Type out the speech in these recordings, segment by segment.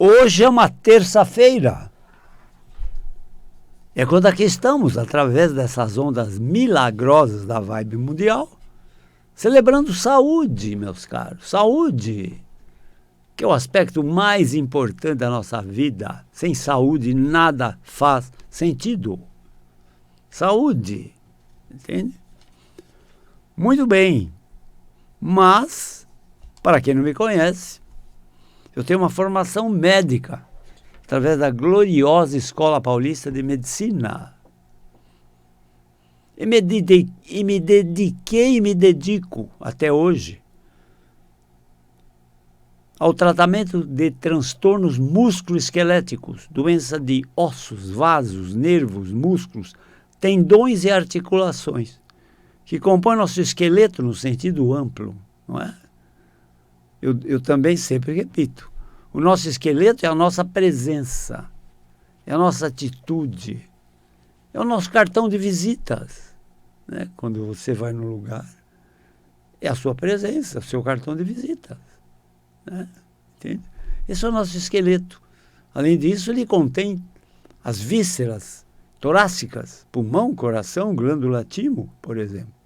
Hoje é uma terça-feira. É quando aqui estamos, através dessas ondas milagrosas da vibe mundial, celebrando saúde, meus caros. Saúde, que é o aspecto mais importante da nossa vida. Sem saúde, nada faz sentido. Saúde, entende? Muito bem. Mas, para quem não me conhece, eu tenho uma formação médica, através da gloriosa Escola Paulista de Medicina. E me dediquei e me dedico, até hoje, ao tratamento de transtornos musculoesqueléticos, doença de ossos, vasos, nervos, músculos, tendões e articulações, que compõem nosso esqueleto no sentido amplo, não é? Eu também sempre repito, o nosso esqueleto é a nossa presença, é a nossa atitude, é o nosso cartão de visitas, né? Quando você vai no lugar, é a sua presença, o seu cartão de visitas, né? Entende? Esse é o nosso esqueleto. Além disso, ele contém as vísceras torácicas, pulmão, coração, glândula timo, por exemplo.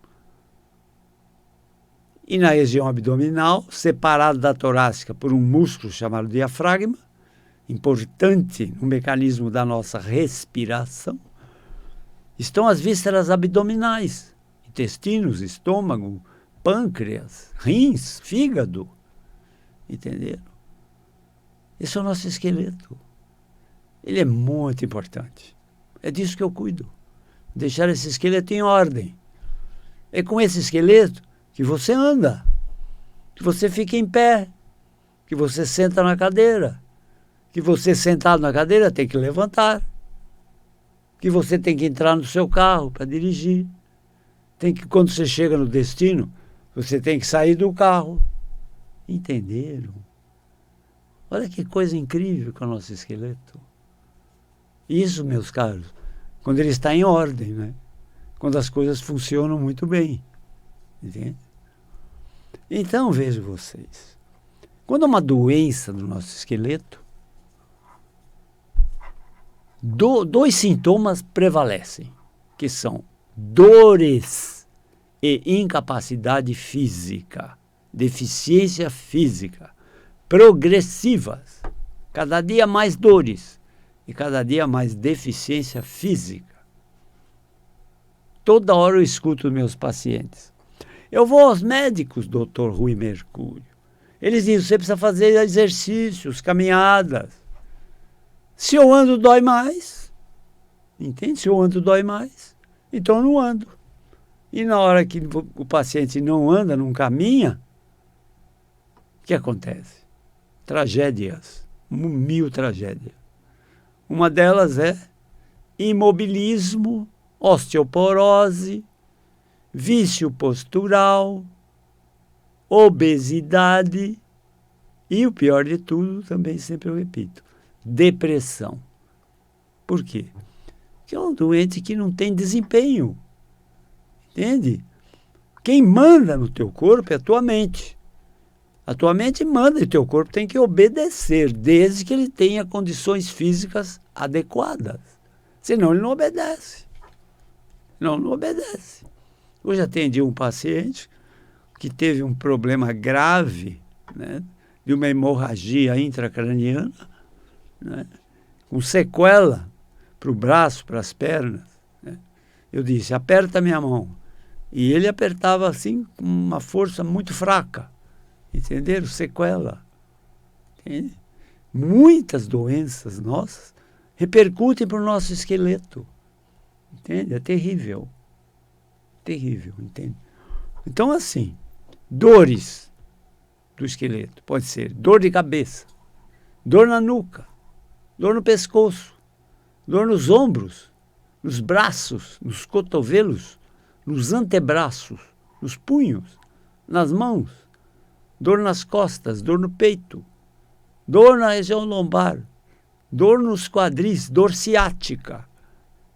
E na região abdominal, separado da torácica por um músculo chamado diafragma, importante no mecanismo da nossa respiração, estão as vísceras abdominais, intestinos, estômago, pâncreas, rins, fígado. Entenderam? Esse é o nosso esqueleto. Ele é muito importante. É disso que eu cuido. Deixar esse esqueleto em ordem. É com esse esqueleto que você anda, que você fica em pé, que você senta na cadeira, que você sentado na cadeira tem que levantar, que você tem que entrar no seu carro para dirigir, tem que, quando você chega no destino, você tem que sair do carro. Entenderam? Olha que coisa incrível que é o nosso esqueleto. Isso, meus caros, quando ele está em ordem, né? Quando as coisas funcionam muito bem. Entende? Então, vejo vocês. Quando há uma doença do nosso esqueleto, dois sintomas prevalecem, que são dores e incapacidade física, deficiência física, progressivas. Cada dia mais dores e cada dia mais deficiência física. Toda hora eu escuto os meus pacientes. Eu vou aos médicos, doutor Rui Mercúrio. Eles dizem, você precisa fazer exercícios, caminhadas. Se eu ando, dói mais. Entende? Se eu ando, dói mais. Então eu não ando. E na hora que o paciente não anda, não caminha, o que acontece? Tragédias. 1000 tragédias. Uma delas é imobilismo, osteoporose, vício postural, obesidade e, o pior de tudo, também sempre eu repito, depressão. Por quê? Porque é um doente que não tem desempenho. Entende? Quem manda no teu corpo é a tua mente. A tua mente manda e o teu corpo tem que obedecer, desde que ele tenha condições físicas adequadas. Senão ele não obedece. Não obedece. Hoje atendi um paciente que teve um problema grave, né, de uma hemorragia intracraniana, né, com sequela para o braço, para as pernas. Né. Eu disse, aperta minha mão. E ele apertava assim com uma força muito fraca. Entenderam? Sequela. Entende? Muitas doenças nossas repercutem para o nosso esqueleto. Entende? É terrível. Terrível, entende? Então, assim, dores do esqueleto. Pode ser dor de cabeça, dor na nuca, dor no pescoço, dor nos ombros, nos braços, nos cotovelos, nos antebraços, nos punhos, nas mãos, dor nas costas, dor no peito, dor na região lombar, dor nos quadris, dor ciática,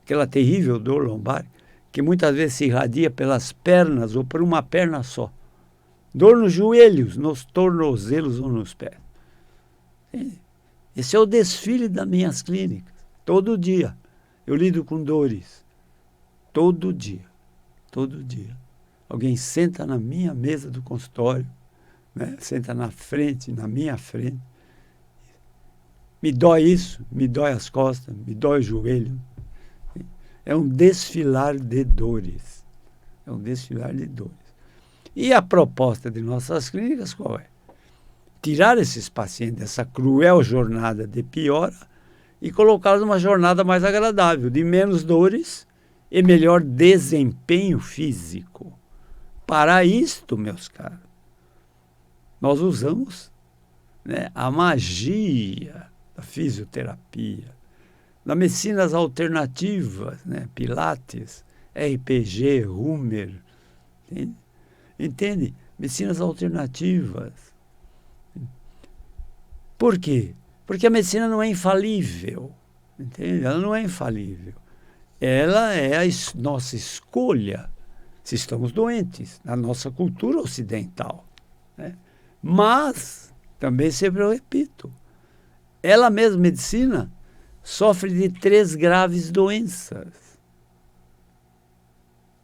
aquela terrível dor lombar, que muitas vezes se irradia pelas pernas ou por uma perna só. Dor nos joelhos, nos tornozelos ou nos pés. Esse é o desfile das minhas clínicas. Todo dia eu lido com dores. Todo dia. Todo dia. Alguém senta na minha mesa do consultório, né? Senta na frente, na minha frente. Me dói isso, me dói as costas, me dói o joelho. É um desfilar de dores. É um desfilar de dores. E a proposta de nossas clínicas qual é? Tirar esses pacientes dessa cruel jornada de piora e colocá-los numa jornada mais agradável, de menos dores e melhor desempenho físico. Para isto, meus caros, nós usamos, né, a magia da fisioterapia, das medicinas alternativas, né, Pilates, RPG, Hummer, entende? Medicinas alternativas. Por quê? Porque a medicina não é infalível, entende? Ela não é infalível. Ela é a nossa escolha se estamos doentes, na nossa cultura ocidental, né? Mas, também sempre eu repito, ela mesma, medicina, sofre de 3 graves doenças.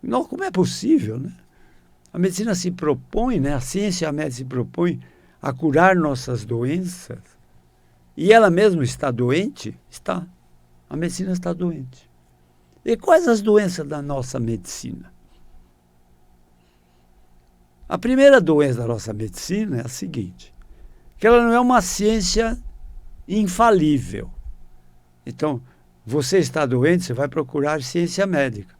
Não, como é possível, né? A medicina se propõe, né? A ciência médica se propõe a curar nossas doenças e ela mesma está doente? Está. A medicina está doente. E quais as doenças da nossa medicina? A primeira doença da nossa medicina é a seguinte, que ela não é uma ciência infalível. Então, você está doente, você vai procurar ciência médica,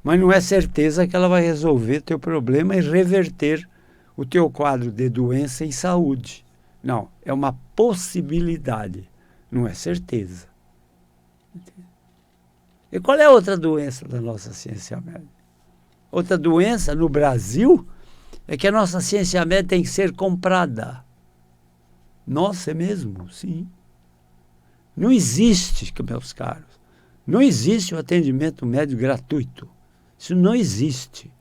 mas não é certeza que ela vai resolver teu problema e reverter o teu quadro de doença em saúde. Não, é uma possibilidade, não é certeza. E qual é a outra doença da nossa ciência médica? Outra doença no Brasil é que a nossa ciência médica tem que ser comprada. Nossa, é mesmo? Sim. Não existe, meus caros, não existe o atendimento médico gratuito. Isso não existe.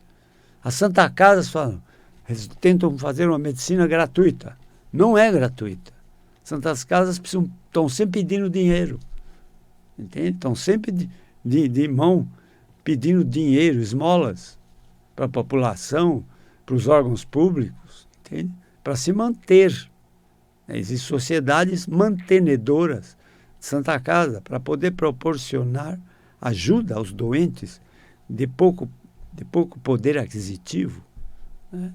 As Santa Casas falam, eles tentam fazer uma medicina gratuita. Não é gratuita. Santas Casas estão sempre pedindo dinheiro. Entende? Estão sempre de mão pedindo dinheiro, esmolas, para a população, para os órgãos públicos, entende? Para se manter. Existem sociedades mantenedoras de Santa Casa para poder proporcionar ajuda aos doentes de pouco poder aquisitivo, né?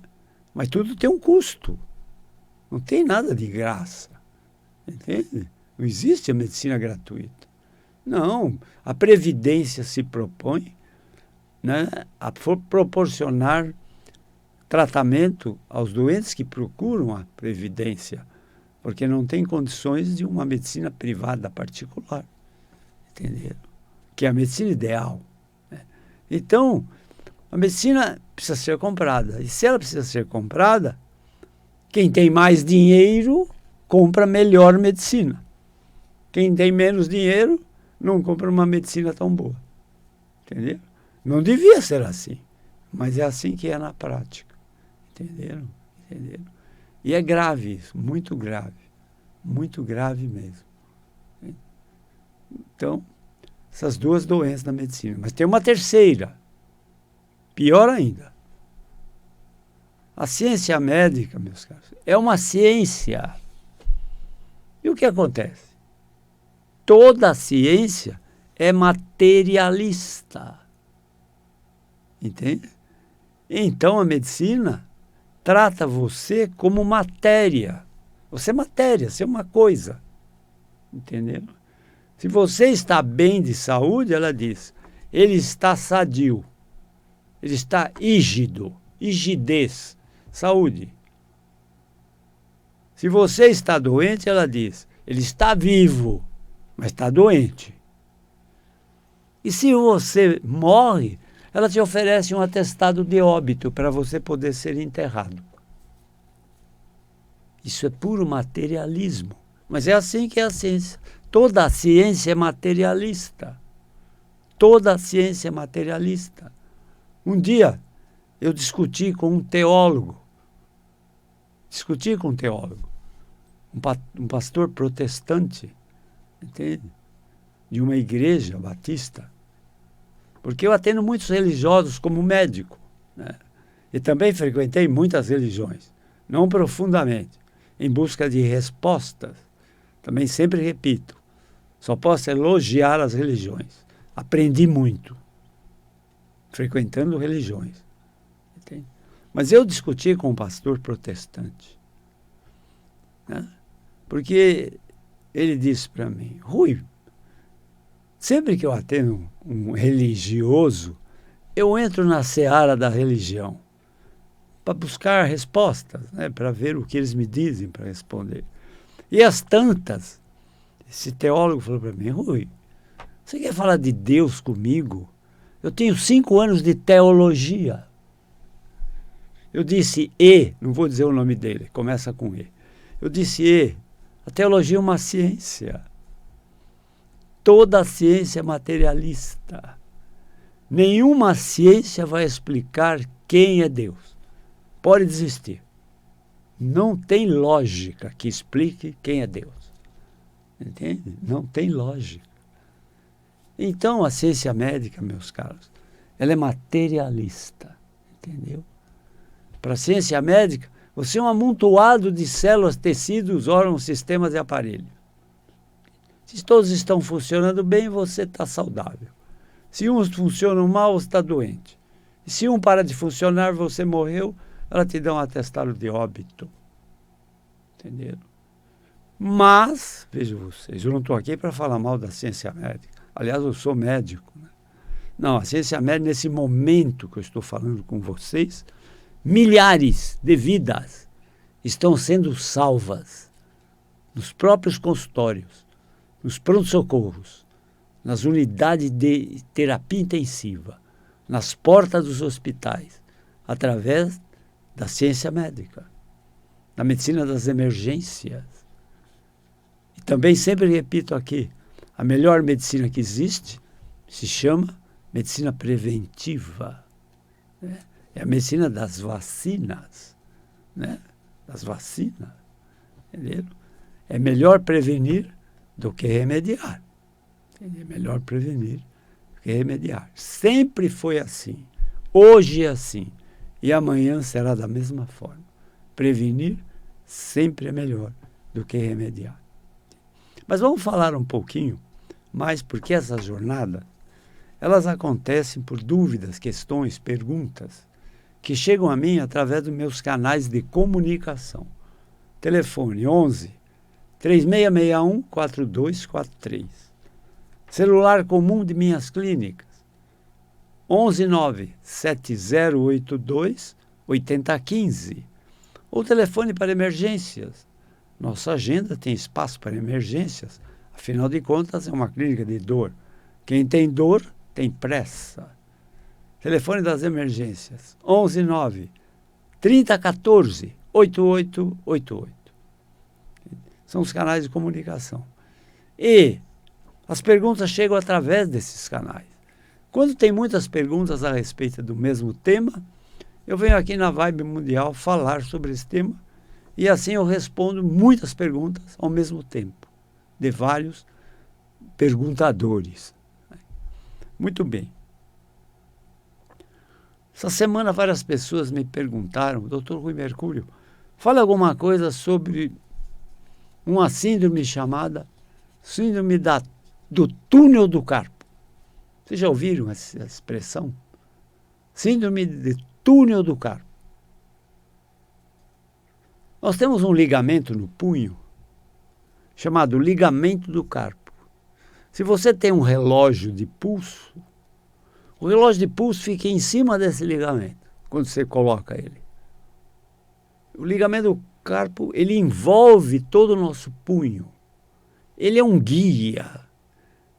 Mas tudo tem um custo. Não tem nada de graça. Entende? Não existe a medicina gratuita. Não. A Previdência se propõe, né, a proporcionar tratamento aos doentes que procuram a Previdência, porque não tem condições de uma medicina privada particular. Entenderam? Que é a medicina ideal, né? Então, a medicina precisa ser comprada. E se ela precisa ser comprada, quem tem mais dinheiro compra melhor medicina. Quem tem menos dinheiro não compra uma medicina tão boa. Entendeu? Não devia ser assim, mas é assim que é na prática. Entenderam? Entenderam? E é grave isso, muito grave mesmo. Então, essas 2 doenças da medicina. Mas tem uma terceira, pior ainda. A ciência médica, meus caros, é uma ciência. E o que acontece? Toda a ciência é materialista. Entende? Então a medicina trata você como matéria. Você é matéria, você é uma coisa. Entendeu? Se você está bem de saúde, ela diz, ele está sadio, ele está ígido, igidez, saúde. Se você está doente, ela diz, ele está vivo, mas está doente. E se você morre, ela te oferece um atestado de óbito para você poder ser enterrado. Isso é puro materialismo. Mas é assim que é a ciência. Toda a ciência é materialista. Toda a ciência é materialista. Um dia, eu discuti com um teólogo. Um pastor protestante, entende? De uma igreja batista. Porque eu atendo muitos religiosos como médico, né? E também frequentei muitas religiões, não profundamente, em busca de respostas. Também sempre repito, só posso elogiar as religiões. Aprendi muito frequentando religiões. Entende? Mas eu discuti com um pastor protestante, né? Porque ele disse para mim, Rui, sempre que eu atendo um religioso, eu entro na seara da religião para buscar respostas, né? Para ver o que eles me dizem para responder. E as tantas, esse teólogo falou para mim, Rui, você quer falar de Deus comigo? Eu tenho 5 anos de teologia. Eu disse, não vou dizer o nome dele, começa com E. Eu disse, a teologia é uma ciência. Toda a ciência é materialista. Nenhuma ciência vai explicar quem é Deus. Pode desistir. Não tem lógica que explique quem é Deus. Entende? Não tem lógica. Então, a ciência médica, meus caros, ela é materialista. Entendeu? Para a ciência médica, você é um amontoado de células, tecidos, órgãos, sistemas e aparelhos. Se todos estão funcionando bem, você está saudável. Se uns funcionam mal, você está doente. E se um para de funcionar, você morreu, ela te dá um atestado de óbito. Entenderam? Mas, vejam vocês, eu não estou aqui para falar mal da ciência médica. Aliás, eu sou médico, né? Não, a ciência médica, nesse momento que eu estou falando com vocês, milhares de vidas estão sendo salvas nos próprios consultórios, nos pronto-socorros, nas unidades de terapia intensiva, nas portas dos hospitais, através da ciência médica, da medicina das emergências. E também sempre repito aqui, a melhor medicina que existe se chama medicina preventiva, né? É a medicina das vacinas, né? Das vacinas, entendeu? É melhor prevenir do que remediar. É melhor prevenir do que remediar. Sempre foi assim. Hoje é assim. E amanhã será da mesma forma. Prevenir sempre é melhor do que remediar. Mas vamos falar um pouquinho mais, porque essa jornada, elas acontecem por dúvidas, questões, perguntas, que chegam a mim através dos meus canais de comunicação. Telefone 11 3661 4243. Celular comum de minhas clínicas 11 9 7082 8015. Ou telefone para emergências. Nossa agenda tem espaço para emergências. Afinal de contas, é uma clínica de dor. Quem tem dor, tem pressa. Telefone das emergências 11 9 3014 8888. São os canais de comunicação. E as perguntas chegam através desses canais. Quando tem muitas perguntas a respeito do mesmo tema, eu venho aqui na Vibe Mundial falar sobre esse tema e assim eu respondo muitas perguntas ao mesmo tempo, de vários perguntadores. Muito bem. Essa semana várias pessoas me perguntaram, Dr. Rui Mercúrio, fala alguma coisa sobre uma síndrome chamada síndrome do túnel do carpo. Vocês já ouviram essa expressão? Síndrome de túnel do carpo. Nós temos um ligamento no punho chamado ligamento do carpo. Se você tem um relógio de pulso, o relógio de pulso fica em cima desse ligamento, quando você coloca ele. O ligamento do carpo, ele envolve todo o nosso punho. Ele é um guia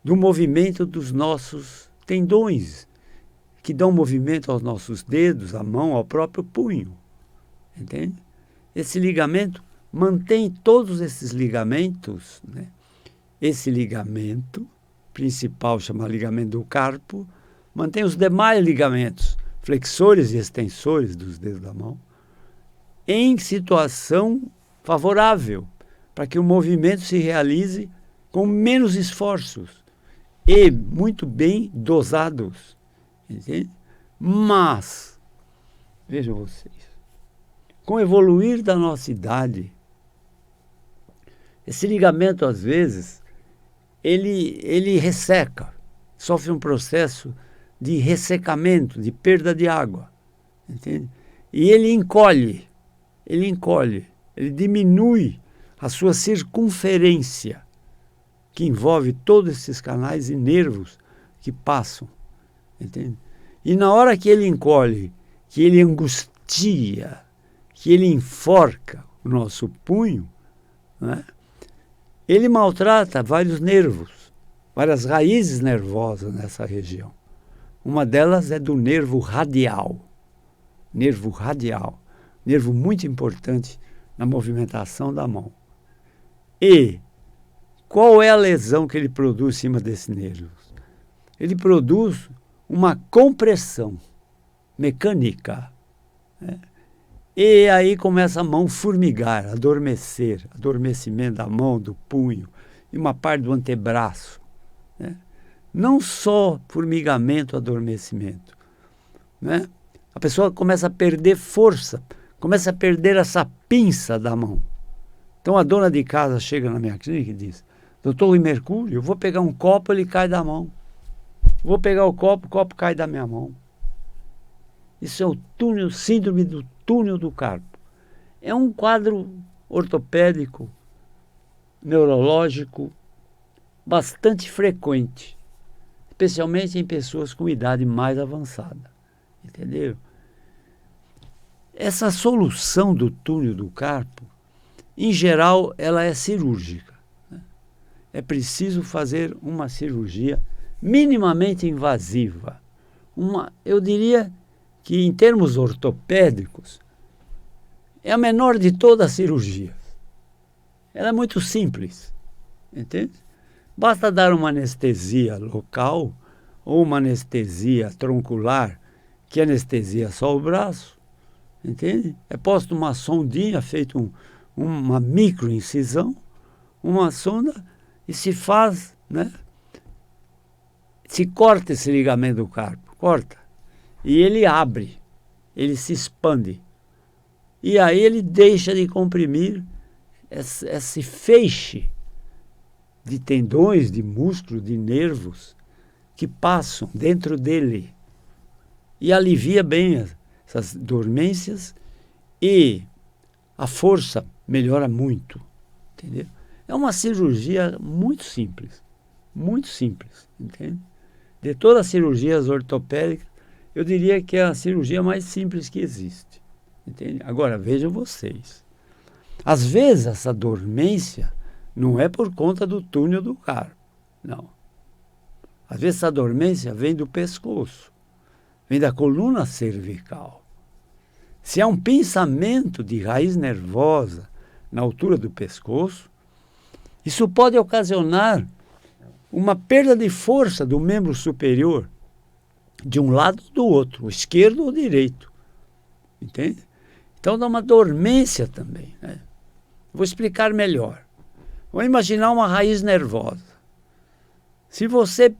do movimento dos nossos tendões, que dão movimento aos nossos dedos, à mão, ao próprio punho. Entende? Esse ligamento mantém todos esses ligamentos, né? Esse ligamento principal, chamado ligamento do carpo, mantém os demais ligamentos, flexores e extensores dos dedos da mão, em situação favorável, para que o movimento se realize com menos esforços e muito bem dosados. Entende? Mas, vejam vocês, com o evoluir da nossa idade, esse ligamento, às vezes, ele resseca, sofre um processo de ressecamento, de perda de água. Entende? E ele encolhe, ele diminui a sua circunferência, que envolve todos esses canais e nervos que passam. Entende? E na hora que ele encolhe, que ele angustia, que ele enforca o nosso punho, né? Ele maltrata vários nervos, várias raízes nervosas nessa região. Uma delas é do nervo radial. Nervo muito importante na movimentação da mão. E qual é a lesão que ele produz em cima desses nervos? Ele produz uma compressão mecânica, né? E aí começa a mão formigar, adormecimento da mão, do punho e uma parte do antebraço, né? Não só formigamento, adormecimento, né? A pessoa começa a perder força, começa a perder essa pinça da mão. Então a dona de casa chega na minha clínica e diz: doutor Rui Mercúrio, eu vou pegar um copo, ele cai da mão. Vou pegar o copo cai da minha mão. Isso é o síndrome do túnel do carpo. É um quadro ortopédico, neurológico, bastante frequente, especialmente em pessoas com idade mais avançada. Entendeu? Essa solução do túnel do carpo, em geral, ela é cirúrgica, né? É preciso fazer uma cirurgia minimamente invasiva. Eu diria que, em termos ortopédicos, é a menor de todas as cirurgias. Ela é muito simples, entende? Basta dar uma anestesia local ou uma anestesia troncular, que anestesia só o braço, entende? É posto uma sondinha, feito uma microincisão, uma sonda, e se faz, né? Se corta esse ligamento do carpo, corta, e ele abre, ele se expande. E aí ele deixa de comprimir esse feixe de tendões, de músculos, de nervos que passam dentro dele. E alivia bem essas dormências e a força melhora muito, entendeu? É uma cirurgia muito simples, entende? De todas as cirurgias ortopédicas, eu diria que é a cirurgia mais simples que existe, entende? Agora, vejam vocês, às vezes essa dormência não é por conta do túnel do carpo, não. Às vezes essa dormência vem do pescoço, vem da coluna cervical. Se há um pinçamento de raiz nervosa na altura do pescoço, isso pode ocasionar uma perda de força do membro superior, de um lado ou do outro, esquerdo ou direito. Entende? Então dá uma dormência também, né? Vou explicar melhor. Vou imaginar uma raiz nervosa. Se você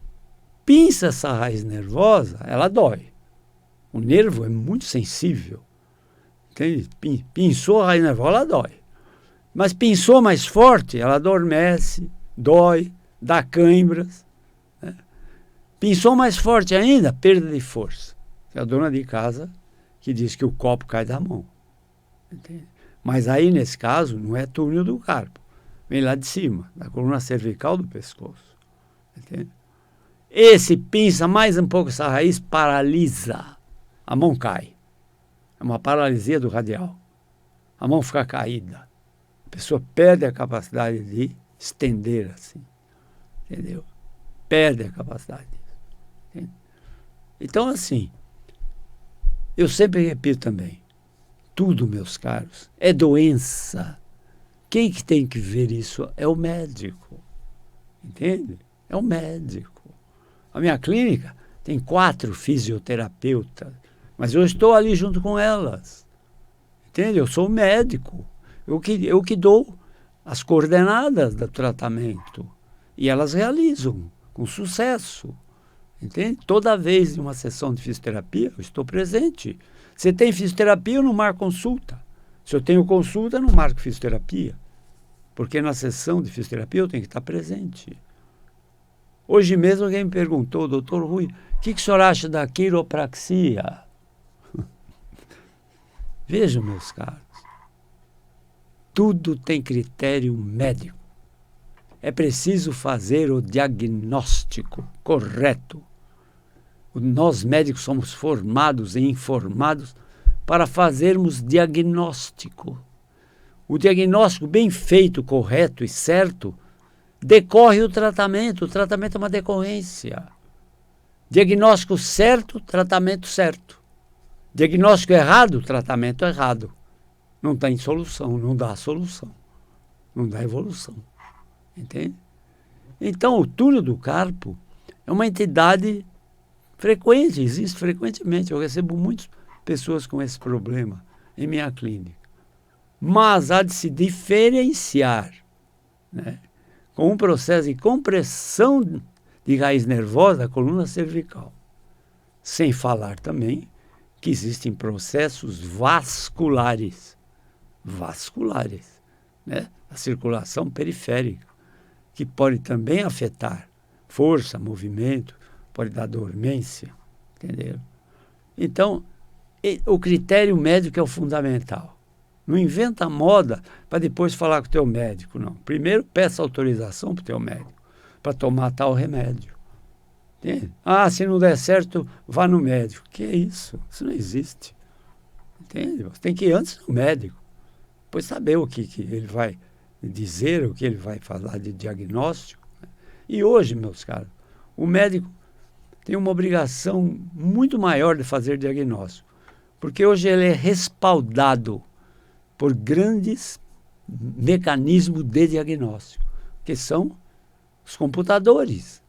pinça essa raiz nervosa, ela dói. O nervo é muito sensível. Entende? Pinçou a raiz nervosa, ela dói. Mas pinçou mais forte, ela adormece, dói, dá cãibras, né? Pinçou mais forte ainda, perda de força. É a dona de casa que diz que o copo cai da mão. Entende? Mas aí, nesse caso, não é túnel do carpo. Vem lá de cima, da coluna cervical do pescoço. Entende? Esse pinça mais um pouco essa raiz, paralisa. A mão cai. É uma paralisia do radial. A mão fica caída. A pessoa perde a capacidade de estender assim. Entendeu? Perde a capacidade disso. Entende? Então, assim, eu sempre repito também, tudo, meus caros, é doença. Quem que tem que ver isso é o médico. Entende? É o médico. A minha clínica tem 4 fisioterapeutas, mas eu estou ali junto com elas. Entende? Eu sou médico. Eu que dou as coordenadas do tratamento. E elas realizam com sucesso. Entende? Toda vez em uma sessão de fisioterapia, eu estou presente. Se tem fisioterapia, eu não marco consulta. Se eu tenho consulta, eu não marco fisioterapia. Porque na sessão de fisioterapia eu tenho que estar presente. Hoje mesmo alguém me perguntou, doutor Rui, o que o senhor acha da quiropraxia? Vejam, meus caros, tudo tem critério médico. É preciso fazer o diagnóstico correto. Nós médicos somos formados e informados para fazermos diagnóstico. O diagnóstico bem feito, correto e certo, decorre o tratamento. O tratamento é uma decorrência. Diagnóstico certo, tratamento certo. Diagnóstico errado, tratamento errado. Não tem solução, não dá solução. Não dá evolução. Entende? Então, o túnel do carpo é uma entidade frequente, existe frequentemente. Eu recebo muitas pessoas com esse problema em minha clínica. Mas há de se diferenciar, né, com um processo de compressão de raiz nervosa da coluna cervical. Sem falar também que existem processos vasculares, né, a circulação periférica, que pode também afetar força, movimento, pode dar dormência, entendeu? Então, o critério médico é o fundamental. Não inventa moda para depois falar com o teu médico, não. Primeiro, peça autorização para o teu médico, para tomar tal remédio. Entende? Ah, se não der certo, vá no médico. Que é isso? Isso não existe. Entende? Você tem que ir antes no médico, depois saber o que ele vai dizer, o que ele vai falar de diagnóstico. E hoje, meus caros, o médico tem uma obrigação muito maior de fazer diagnóstico, porque hoje ele é respaldado por grandes mecanismos de diagnóstico, que são os computadores,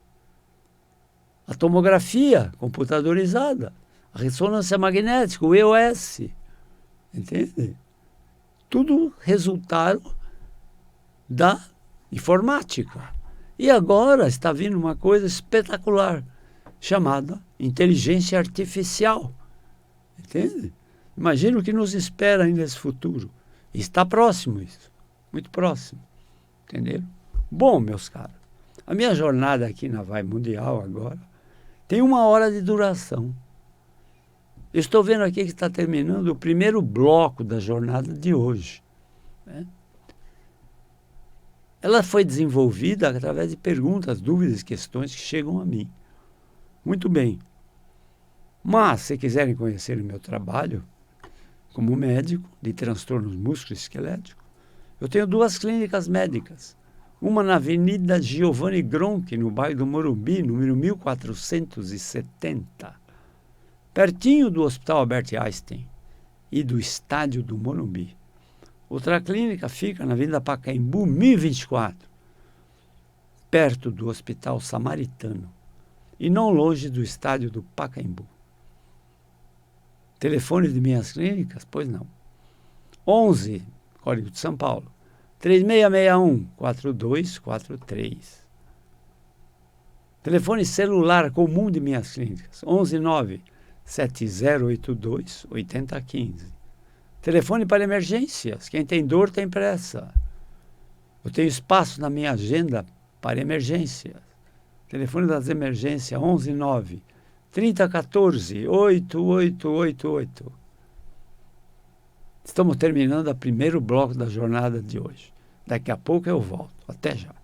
a tomografia computadorizada, a ressonância magnética, o EOS, entende? Tudo resultado da informática. E agora está vindo uma coisa espetacular, chamada inteligência artificial. Entende? Imagina o que nos espera ainda nesse futuro. Está próximo isso, muito próximo. Entenderam? Bom, meus caros, a minha jornada aqui na Vai Mundial agora tem 1 hora de duração. Eu estou vendo aqui que está terminando o primeiro bloco da jornada de hoje, né? Ela foi desenvolvida através de perguntas, dúvidas, questões que chegam a mim. Muito bem. Mas, se quiserem conhecer o meu trabalho como médico de transtornos musculoesqueléticos, eu tenho 2 clínicas médicas. Uma na Avenida Giovanni Gronchi, no bairro do Morumbi, número 1470, pertinho do Hospital Albert Einstein e do Estádio do Morumbi. Outra clínica fica na Avenida Pacaembu, 1024, perto do Hospital Samaritano e não longe do Estádio do Pacaembu. Telefone de minhas clínicas? Pois não. 11, Código de São Paulo, 3661-4243. Telefone celular comum de minhas clínicas, 119-7082-8015. Telefone para emergências. Quem tem dor tem pressa. Eu tenho espaço na minha agenda para emergências. Telefone das emergências 119-3014-8888. Estamos terminando o primeiro bloco da jornada de hoje. Daqui a pouco eu volto. Até já.